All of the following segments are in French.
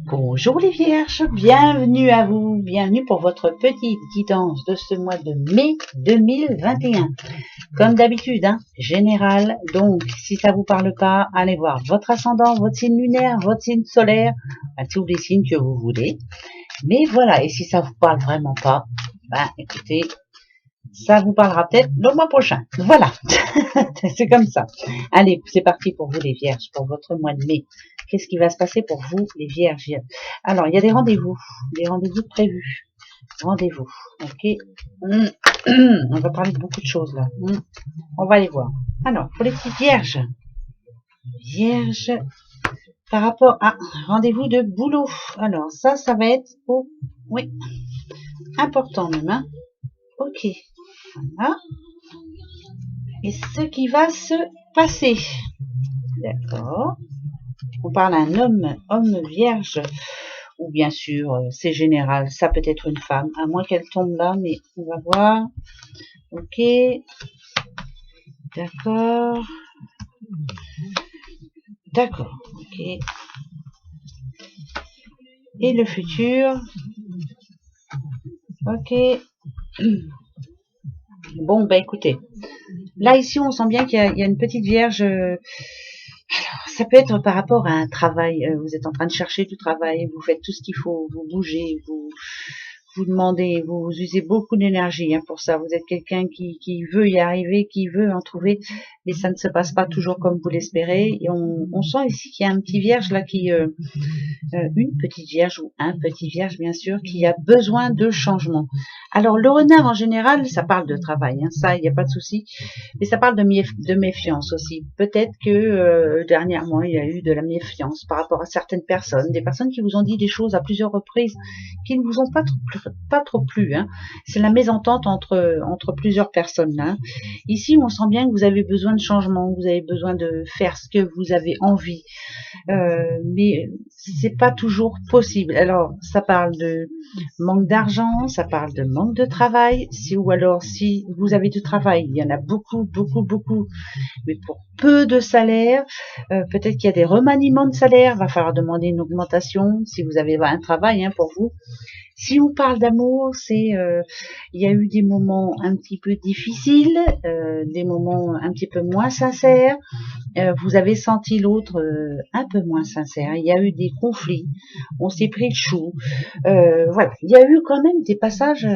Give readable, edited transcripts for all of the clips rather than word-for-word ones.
Bonjour les vierges, bienvenue à vous, bienvenue pour votre petite guidance de ce mois de mai 2021. Comme d'habitude, général, donc si ça vous parle pas, allez voir votre ascendant, votre signe lunaire, votre signe solaire, tous les signes que vous voulez. Mais voilà, et si ça vous parle vraiment pas, écoutez, ça vous parlera peut-être le mois prochain. Voilà, c'est comme ça. Allez, c'est parti pour vous les vierges, pour votre mois de mai. Qu'est-ce qui va se passer pour vous les vierges? Alors, il y a des rendez-vous prévus. Rendez-vous, ok. On va parler de beaucoup de choses là. On va les voir. Alors, pour les petites vierges. Vierges, par rapport à rendez-vous de boulot. Alors, ça va être, oui, important même, Ok. Voilà. Et ce qui va se passer. D'accord. On parle d'un homme vierge, ou bien sûr, c'est général, ça peut être une femme, à moins qu'elle tombe là, mais on va voir. Ok. D'accord. D'accord. Ok. Et le futur. Ok. Bon, écoutez. Là, ici, on sent bien qu'il y a une petite vierge. Alors, ça peut être par rapport à un travail. Vous êtes en train de chercher du travail, vous faites tout ce qu'il faut, vous bougez, vous demandez, vous usez beaucoup d'énergie pour ça. Vous êtes quelqu'un qui veut y arriver, qui veut en trouver, mais ça ne se passe pas toujours comme vous l'espérez. Et on sent ici qu'il y a un petit vierge là une petite vierge ou un petit vierge bien sûr, qui a besoin de changement. Alors le renard en général, ça parle de travail, ça il n'y a pas de souci, mais ça parle de méfiance aussi. Peut-être que dernièrement il y a eu de la méfiance par rapport à certaines personnes, des personnes qui vous ont dit des choses à plusieurs reprises qui ne vous ont pas trop plu. C'est la mésentente entre plusieurs personnes là. Ici on sent bien que vous avez besoin de changement, vous avez besoin de faire ce que vous avez envie. Mais c'est pas toujours possible. Alors, ça parle de manque d'argent, ça parle de manque de travail, ou alors si vous avez du travail, il y en a beaucoup, mais pour peu de salaire, peut-être qu'il y a des remaniements de salaire, va falloir demander une augmentation si vous avez un travail pour vous. Si on parle d'amour, il y a eu des moments un petit peu difficiles, des moments un petit peu moins sincères. Vous avez senti l'autre un peu moins sincère. Il y a eu des conflits. On s'est pris le chou. Voilà. Il y a eu quand même des passages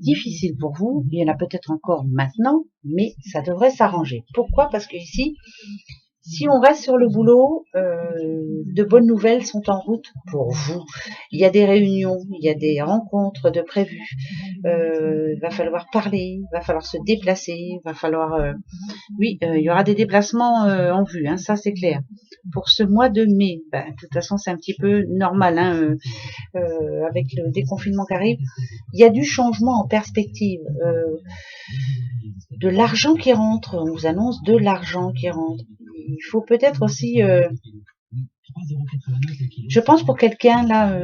difficiles pour vous. Il y en a peut-être encore maintenant, mais ça devrait s'arranger. Pourquoi? Parce que ici, si on reste sur le boulot, de bonnes nouvelles sont en route pour vous. Il y a des réunions, il y a des rencontres de prévues. Va falloir parler, va falloir se déplacer, va falloir... il y aura des déplacements en vue, ça c'est clair. Pour ce mois de mai, de toute façon c'est un petit peu normal, avec le déconfinement qui arrive. Il y a du changement en perspective. De l'argent qui rentre, on vous annonce de l'argent qui rentre. Il faut peut-être aussi, je pense pour quelqu'un là,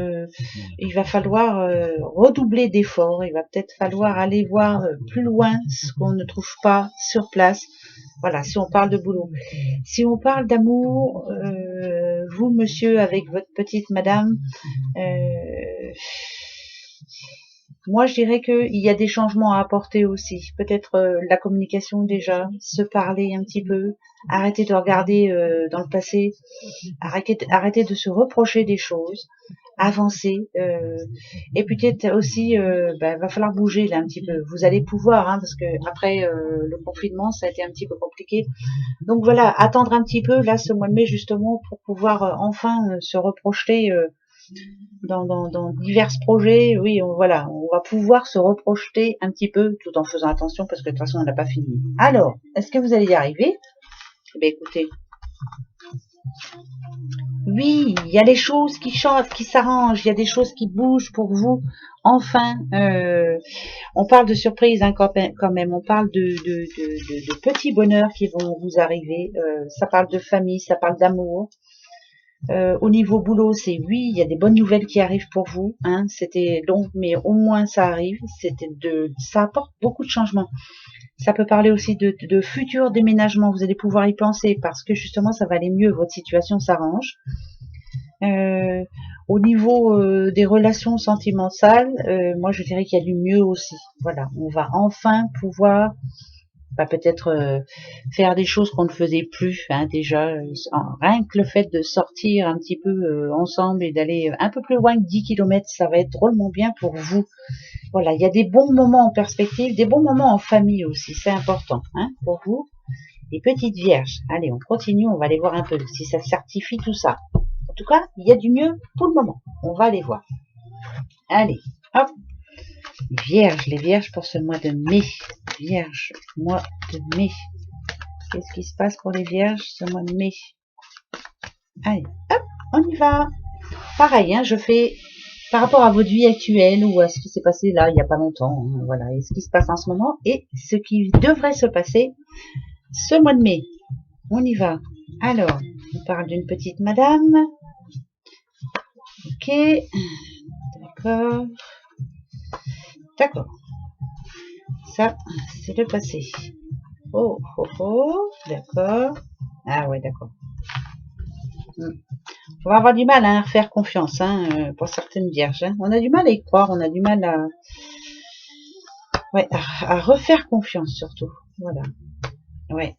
il va falloir redoubler d'efforts, il va peut-être falloir aller voir plus loin ce qu'on ne trouve pas sur place. Voilà, si on parle de boulot. Si on parle d'amour, vous monsieur avec votre petite madame, moi, je dirais qu'il y a des changements à apporter aussi. Peut-être la communication déjà, se parler un petit peu, arrêter de regarder dans le passé, arrêter de se reprocher des choses, avancer. Et peut-être aussi, va falloir bouger là un petit peu. Vous allez pouvoir, parce que après le confinement, ça a été un petit peu compliqué. Donc voilà, attendre un petit peu là ce mois de mai justement pour pouvoir enfin se reprojeter. Dans divers projets, oui, on va pouvoir se reprojeter un petit peu tout en faisant attention parce que de toute façon on n'a pas fini. Alors, est-ce que vous allez y arriver? Écoutez, oui, il y a des choses qui changent, qui s'arrangent, il y a des choses qui bougent pour vous. Enfin, on parle de surprise quand même, on parle de petits bonheurs qui vont vous arriver. Ça parle de famille, ça parle d'amour. Au niveau boulot, c'est oui, il y a des bonnes nouvelles qui arrivent pour vous. C'était long, mais au moins ça arrive. Ça apporte beaucoup de changements. Ça peut parler aussi de futurs déménagements. Vous allez pouvoir y penser parce que justement, ça va aller mieux. Votre situation s'arrange. Au niveau des relations sentimentales, moi je dirais qu'il y a du mieux aussi. Voilà, on va enfin pouvoir peut-être faire des choses qu'on ne faisait plus. Hein, déjà, rien que le fait de sortir un petit peu ensemble et d'aller un peu plus loin que 10 kilomètres, ça va être drôlement bien pour vous. Voilà, il y a des bons moments en perspective, des bons moments en famille aussi, c'est important hein, pour vous. Les petites vierges, allez, on continue, on va aller voir un peu si ça certifie tout ça. En tout cas, il y a du mieux pour le moment. On va aller voir. Allez, hop. Les vierges pour ce mois de mai. Vierge, mois de mai. Qu'est-ce qui se passe pour les vierges ce mois de mai? Allez, hop, on y va. Pareil, hein, je fais par rapport à votre vie actuelle ou à ce qui s'est passé là il n'y a pas longtemps. Hein, voilà, et ce qui se passe en ce moment et ce qui devrait se passer ce mois de mai. On y va. Alors, on parle d'une petite madame. Ok, d'accord. D'accord. Ça, c'est le passé. Oh, oh, oh, d'accord. Ah ouais, d'accord. On va avoir du mal à faire confiance hein, pour certaines vierges. Hein. On a du mal à y croire, on a du mal à, ouais, à refaire confiance surtout. Voilà. Ouais.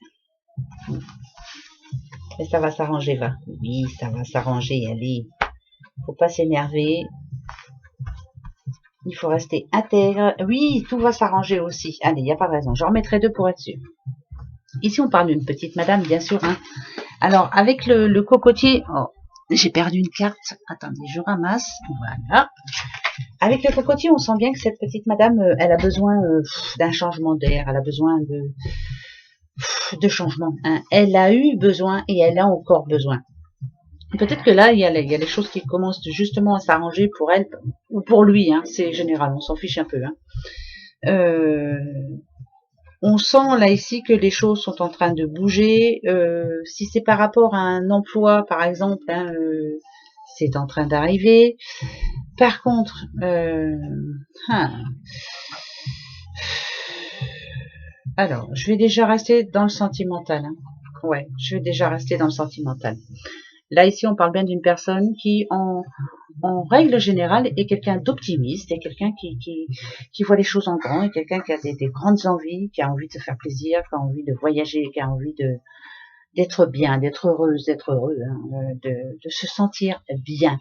Mais ça va s'arranger, va. Oui, ça va s'arranger, allez. Faut pas s'énerver. Il faut rester intègre. Oui, tout va s'arranger aussi. Allez, il n'y a pas de raison. J'en remettrai deux pour être sûr. Ici, on parle d'une petite madame, bien sûr. Hein. Alors, avec le cocotier... Oh, j'ai perdu une carte. Attendez, je ramasse. Voilà. Avec le cocotier, on sent bien que cette petite madame, elle a besoin d'un changement d'air. Elle a besoin de changement. Hein. Elle a eu besoin et elle a encore besoin. Peut-être que là, il y a les choses qui commencent justement à s'arranger pour elle ou pour lui. Hein. C'est général, on s'en fiche un peu. Hein. On sent là ici que les choses sont en train de bouger. Si c'est par rapport à un emploi, par exemple, hein, c'est en train d'arriver. Par contre, alors, je vais déjà rester dans le sentimental. Hein. Ouais, je vais déjà rester dans le sentimental. Là, ici, on parle bien d'une personne qui, en règle générale, est quelqu'un d'optimiste, est quelqu'un qui voit les choses en grand, est quelqu'un qui a des grandes envies, qui a envie de se faire plaisir, qui a envie de voyager, qui a envie d'être bien, d'être heureuse, d'être heureux, hein, de se sentir bien,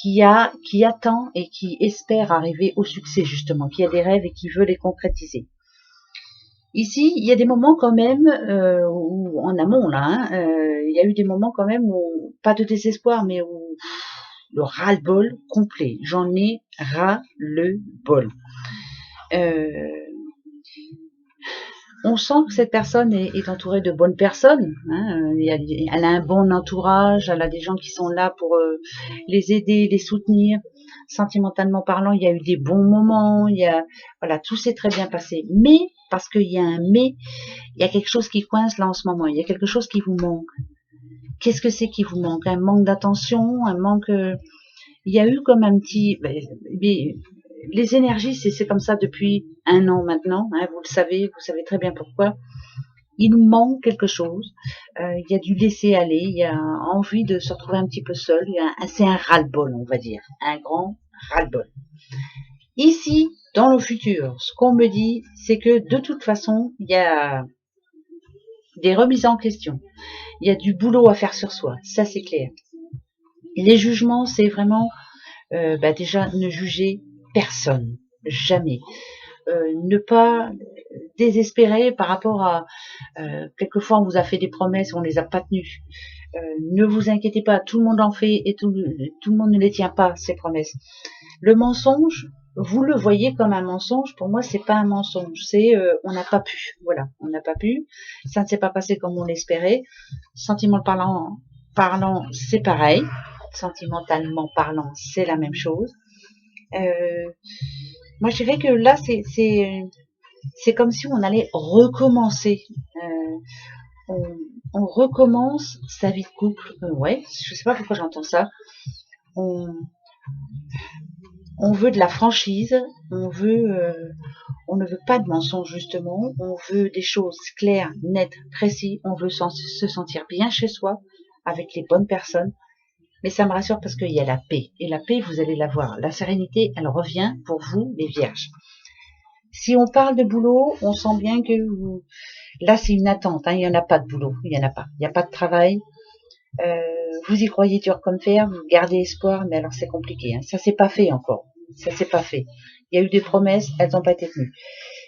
qui attend et qui espère arriver au succès, justement, qui a des rêves et qui veut les concrétiser. Ici, il y a des moments quand même où, en amont là, hein, il y a eu des moments quand même où, pas de désespoir, mais où le ras-le-bol complet. J'en ai ras-le-bol. On sent que cette personne est entourée de bonnes personnes. Hein, elle a un bon entourage, elle a des gens qui sont là pour les aider, les soutenir. Sentimentalement parlant, il y a eu des bons moments, voilà, tout s'est très bien passé. Mais, parce qu'il y a un mais, il y a quelque chose qui coince là en ce moment, il y a quelque chose qui vous manque. Qu'est-ce que c'est qui vous manque? Un manque d'attention, un manque... il y a eu comme un petit... les énergies, c'est comme ça depuis un an maintenant, hein, vous savez très bien pourquoi. Il nous manque quelque chose, il y a du laisser aller, il y a envie de se retrouver un petit peu seul, c'est un ras-le-bol, on va dire, un grand ras-le-bol. Ici, dans le futur, ce qu'on me dit, c'est que de toute façon, il y a des remises en question, il y a du boulot à faire sur soi, ça c'est clair. Et les jugements, c'est vraiment, déjà, ne jugez personne, jamais. Ne pas désespérer par rapport à quelquefois on vous a fait des promesses, on les a pas tenues. Ne vous inquiétez pas, tout le monde en fait et tout le monde ne les tient pas, ces promesses. Le mensonge, vous le voyez comme un mensonge, pour moi c'est pas un mensonge, c'est on n'a pas pu, voilà, on n'a pas pu, ça ne s'est pas passé comme on l'espérait. Sentimentalement parlant, c'est pareil, sentimentalement parlant, c'est la même chose. Moi je dirais que là c'est comme si on allait recommencer. On recommence sa vie de couple. Ouais, je sais pas pourquoi j'entends ça. On veut de la franchise. On ne veut pas de mensonges justement. On veut des choses claires, nettes, précises. On veut se sentir bien chez soi, avec les bonnes personnes. Mais ça me rassure parce qu'il y a la paix. Et la paix, vous allez la voir. La sérénité, elle revient pour vous, les vierges. Si on parle de boulot, on sent bien que vous... Là, c'est une attente. Hein. Il n'y en a pas de boulot. Il n'y en a pas. Il n'y a pas de travail. Vous y croyez dur comme fer. Vous gardez espoir. Mais alors, c'est compliqué. Hein. Ça, c'est pas fait encore. Ça, c'est pas fait. Il y a eu des promesses. Elles n'ont pas été tenues.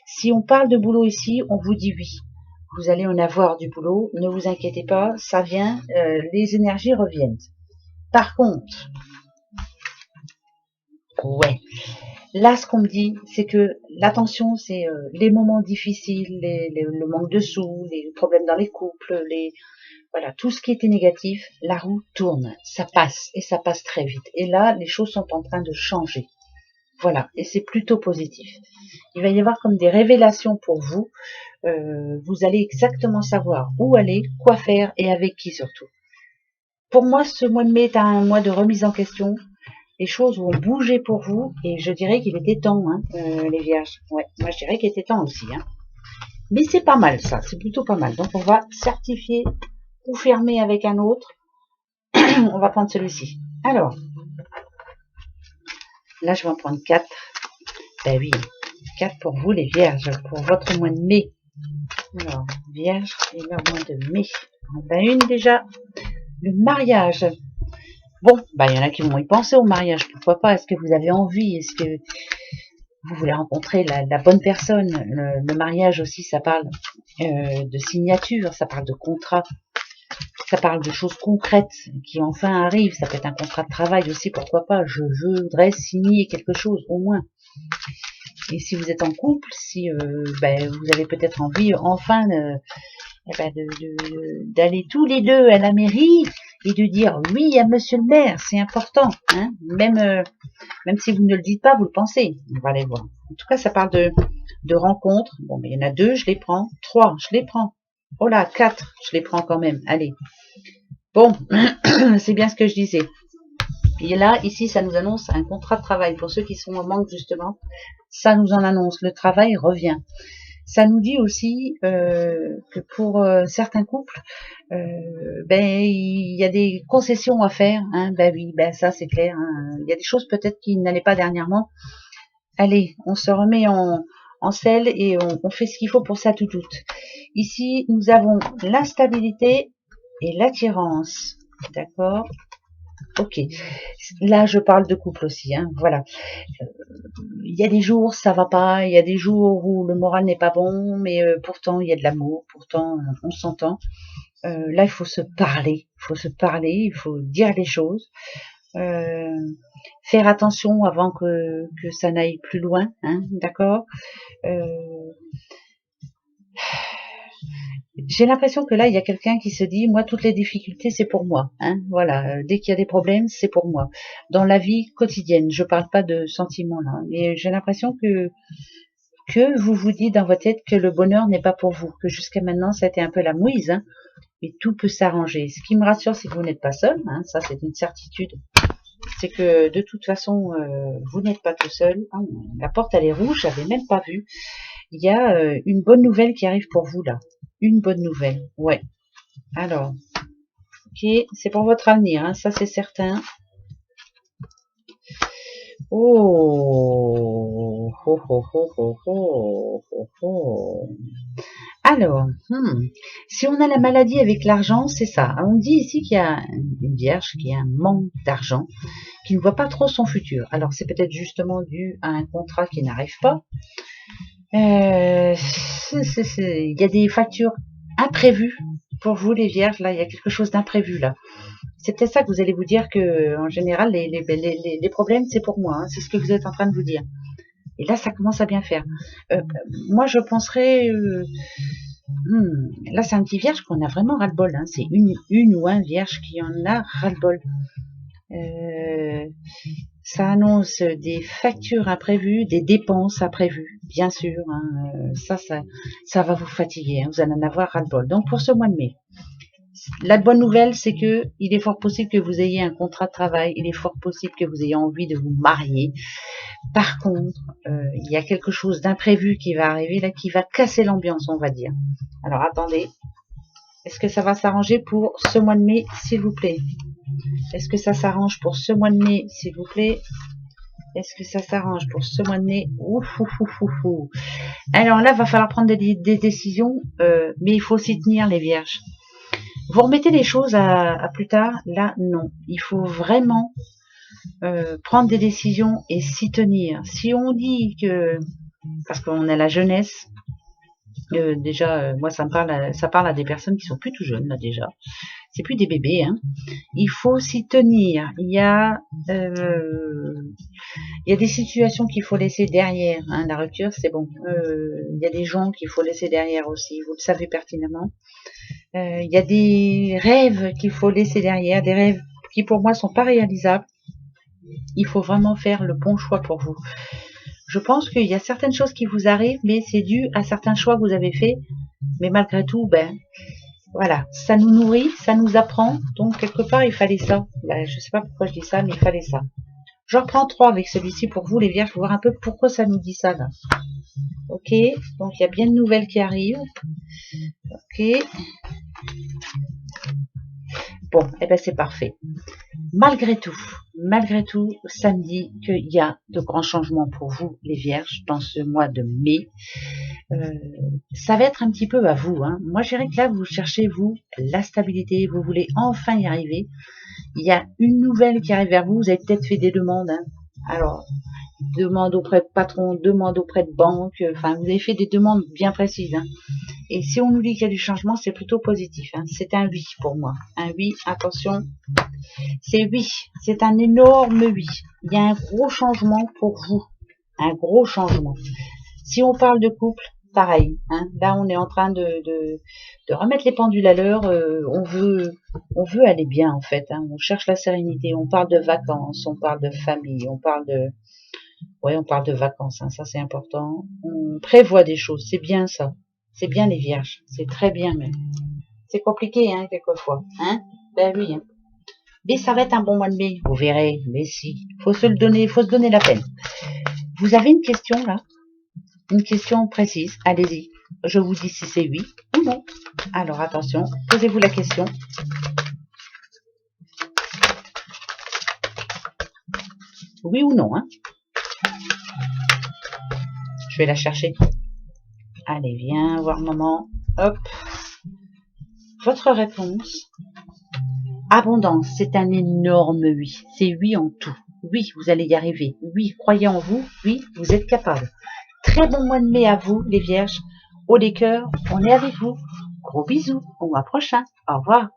Si on parle de boulot ici, on vous dit oui. Vous allez en avoir du boulot. Ne vous inquiétez pas. Ça vient. Les énergies reviennent. Par contre, ouais. Là, ce qu'on me dit, c'est que l'attention, c'est les moments difficiles, le manque de sous, les problèmes dans les couples, voilà, tout ce qui était négatif, la roue tourne, ça passe et ça passe très vite. Et là, les choses sont en train de changer. Voilà, et c'est plutôt positif. Il va y avoir comme des révélations pour vous. Vous allez exactement savoir où aller, quoi faire et avec qui surtout. Pour moi, ce mois de mai est un mois de remise en question. Les choses vont bouger pour vous et je dirais qu'il était temps, hein, les vierges. Ouais, moi je dirais qu'il était temps aussi. Hein. Mais c'est pas mal ça, c'est plutôt pas mal. Donc on va certifier ou fermer avec un autre. On va prendre celui-ci. Alors, là je vais en prendre 4. Ben oui, 4 pour vous les vierges, pour votre mois de mai. Alors, vierge et leur mois de mai. On a une déjà. Le mariage. Bon, bah il y en a qui vont y penser au mariage, pourquoi pas, est-ce que vous avez envie, est-ce que vous voulez rencontrer la bonne personne, le mariage aussi, ça parle de signature, ça parle de contrat, ça parle de choses concrètes qui enfin arrivent, ça peut être un contrat de travail aussi, pourquoi pas, je voudrais signer quelque chose au moins. Et si vous êtes en couple, si vous avez peut-être envie enfin d'aller tous les deux à la mairie et de dire oui à monsieur le maire, c'est important, hein, même si vous ne le dites pas, vous le pensez, on va aller voir. En tout cas, ça parle de rencontres, bon, mais il y en a 2, je les prends, 3, je les prends, oh là, 4, je les prends quand même, allez, bon, c'est bien ce que je disais. Et là, ici, ça nous annonce un contrat de travail, pour ceux qui sont en manque justement, ça nous en annonce, le travail revient. Ça nous dit aussi que pour certains couples, il y a des concessions à faire. Hein, ben oui, ben ça c'est clair. Hein, il y a des choses peut-être qui n'allaient pas dernièrement. Allez, on se remet en selle et on fait ce qu'il faut pour ça tout. Ici, nous avons l'instabilité et l'attirance. D'accord ? Ok. Là, je parle de couple aussi. Hein, voilà. Il y a des jours ça va pas, il y a des jours où le moral n'est pas bon, mais pourtant il y a de l'amour, pourtant on s'entend. Là il faut se parler, il faut dire les choses, faire attention avant que ça n'aille plus loin, hein, d'accord. J'ai l'impression que là, il y a quelqu'un qui se dit, moi, toutes les difficultés, c'est pour moi. Hein, voilà, dès qu'il y a des problèmes, c'est pour moi. Dans la vie quotidienne, je parle pas de sentiments là, mais j'ai l'impression que vous vous dites dans votre tête que le bonheur n'est pas pour vous, que jusqu'à maintenant, ça a été un peu la mouise, hein, mais tout peut s'arranger. Ce qui me rassure, c'est que vous n'êtes pas seul, hein, ça c'est une certitude. C'est que de toute façon, vous n'êtes pas tout seul. Ah, la porte, elle est rouge, j'avais même pas vu. Il y a une bonne nouvelle qui arrive pour vous là. Une bonne nouvelle, ouais. Alors, ok, c'est pour votre avenir, hein, ça c'est certain. Oh, oh, oh, oh, oh, oh, oh, oh. Alors, si on a la maladie avec l'argent, c'est ça. On dit ici qu'il y a une vierge qui a un manque d'argent, qui ne voit pas trop son futur. Alors, c'est peut-être justement dû à un contrat qui n'arrive pas. Il y a des factures imprévues pour vous, les vierges. Là, il y a quelque chose d'imprévu là. C'est peut-être ça que vous allez vous dire que, en général, les problèmes, c'est pour moi. Hein, c'est ce que vous êtes en train de vous dire. Et là, ça commence à bien faire. Moi, je penserais... là, c'est un petit vierge qu'on a vraiment ras-le-bol. Hein. C'est une ou un vierge qui en a ras-le-bol. Ça annonce des factures imprévues, des dépenses imprévues, bien sûr. Hein. Ça va vous fatiguer. Hein. Vous allez en avoir ras-le-bol. Donc, pour ce mois de mai, la bonne nouvelle, c'est que il est fort possible que vous ayez un contrat de travail. Il est fort possible que vous ayez envie de vous marier. Par contre, il y a quelque chose d'imprévu qui va arriver là, qui va casser l'ambiance, on va dire. Alors attendez, Est-ce que ça va s'arranger pour ce mois de mai, s'il vous plaît? Est-ce que ça s'arrange pour ce mois de mai, s'il vous plaît? Est-ce que ça s'arrange pour ce mois de mai? Ouf, ouf, ouf, ouf, ouf. Alors là, il va falloir prendre des décisions, mais il faut s'y tenir, les vierges. Vous remettez les choses à plus tard. Là, non. Il faut vraiment prendre des décisions et s'y tenir. Si on dit que... Parce qu'on a la jeunesse... déjà, moi, ça parle à des personnes qui sont plus tout jeunes, là, déjà. C'est plus des bébés, hein. Il faut s'y tenir. Il y a des situations qu'il faut laisser derrière, hein. La rupture, c'est bon. Il y a des gens qu'il faut laisser derrière aussi, vous le savez pertinemment. Il y a des rêves qu'il faut laisser derrière, des rêves qui pour moi sont pas réalisables. Il faut vraiment faire le bon choix pour vous. Je pense qu'il y a certaines choses qui vous arrivent, mais c'est dû à certains choix que vous avez faits. Mais malgré tout, ben voilà, ça nous nourrit, ça nous apprend. Donc quelque part, il fallait ça. Ben, je sais pas pourquoi je dis ça, mais il fallait ça. Je reprends 3 avec celui-ci pour vous, les vierges, pour voir un peu pourquoi ça nous dit ça là. Ok, donc il y a bien de nouvelles qui arrivent. Ok. Bon, et ben c'est parfait. Malgré tout, ça me dit qu'il y a de grands changements pour vous, les vierges, dans ce mois de mai. Ça va être un petit peu à vous, hein. Moi, je dirais que là, vous cherchez, vous, la stabilité, vous voulez enfin y arriver. Il y a une nouvelle qui arrive vers vous, vous avez peut-être fait des demandes, hein. Alors, demande auprès de patron, demande auprès de banque, enfin, vous avez fait des demandes bien précises, hein. Et si on nous dit qu'il y a du changement, c'est plutôt positif, hein. C'est un oui pour moi. Un oui, attention, c'est oui, c'est un énorme oui. Il y a un gros changement pour vous, un gros changement. Si on parle de couple, pareil, hein. Là on est en train de remettre les pendules à l'heure. On veut aller bien en fait, hein. On cherche la sérénité, on parle de vacances, on parle de famille, on parle de vacances, hein. Ça c'est important. On prévoit des choses, c'est bien ça. C'est bien les vierges, c'est très bien même. C'est compliqué, hein, quelquefois, hein. Ben oui, hein. Mais ça va être un bon mois de mai, vous verrez. Mais si, faut se donner la peine. Vous avez une question là? Une question précise, allez-y. Je vous dis si c'est oui ou non. Alors attention, posez-vous la question. Oui ou non, hein? Je vais la chercher. Allez, viens voir maman. Hop. Votre réponse. Abondance, c'est un énorme oui. C'est oui en tout. Oui, vous allez y arriver. Oui, croyez en vous. Oui, vous êtes capable. Très bon mois de mai à vous, les vierges. Haut les cœurs, on est avec vous. Gros bisous. Au mois prochain. Au revoir.